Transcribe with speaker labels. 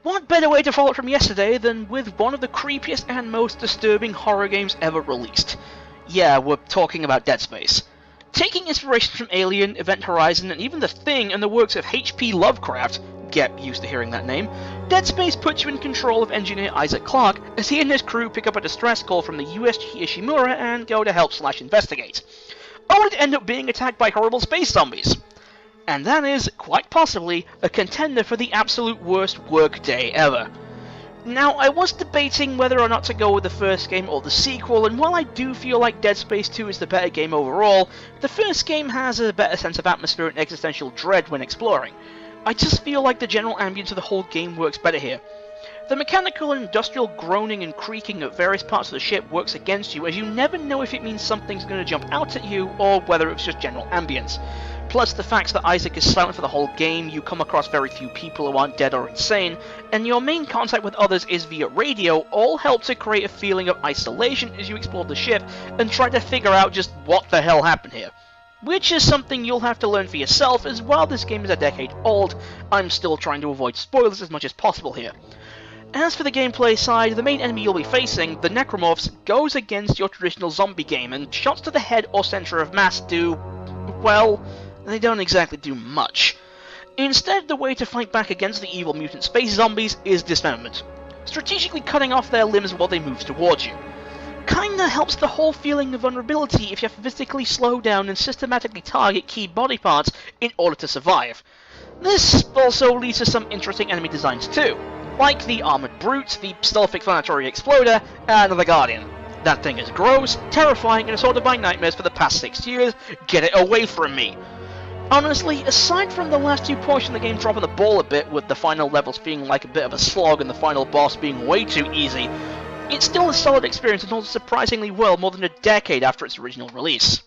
Speaker 1: What better way to follow it from yesterday than with one of the creepiest and most disturbing horror games ever released? Yeah, we're talking about Dead Space. Taking inspiration from Alien, Event Horizon, and even The Thing and the works of H.P. Lovecraft, get used to hearing that name, Dead Space puts you in control of engineer Isaac Clarke as he and his crew pick up a distress call from the USG Ishimura and go to help/investigate, only to end up being attacked by horrible space zombies. And that is, quite possibly, a contender for the absolute worst work day ever. Now, I was debating whether or not to go with the first game or the sequel, and while I do feel like Dead Space 2 is the better game overall, the first game has a better sense of atmosphere and existential dread when exploring. I just feel like the general ambience of the whole game works better here. The mechanical and industrial groaning and creaking of various parts of the ship works against you, as you never know if it means something's going to jump out at you, or whether it's just general ambience. Plus the fact that Isaac is silent for the whole game, you come across very few people who aren't dead or insane, and your main contact with others is via radio, all help to create a feeling of isolation as you explore the ship and try to figure out just what the hell happened here. Which is something you'll have to learn for yourself, as while this game is a decade old, I'm still trying to avoid spoilers as much as possible here. As for the gameplay side, the main enemy you'll be facing, the Necromorphs, goes against your traditional zombie game, and shots to the head or center of mass do, well, they don't exactly do much. Instead, the way to fight back against the evil mutant space zombies is dismemberment, strategically cutting off their limbs while they move towards you. Kinda helps the whole feeling of vulnerability if you have to physically slow down and systematically target key body parts in order to survive. This also leads to some interesting enemy designs too, like the Armored Brute, the Self-Explanatory Exploder, and the Guardian. That thing is gross, terrifying, and assaulted by nightmares for the past 6 years. Get it away from me! Honestly, aside from the last 2 portions of the game dropping the ball a bit, with the final levels feeling like a bit of a slog and the final boss being way too easy, it's still a solid experience and holds surprisingly well more than a decade after its original release.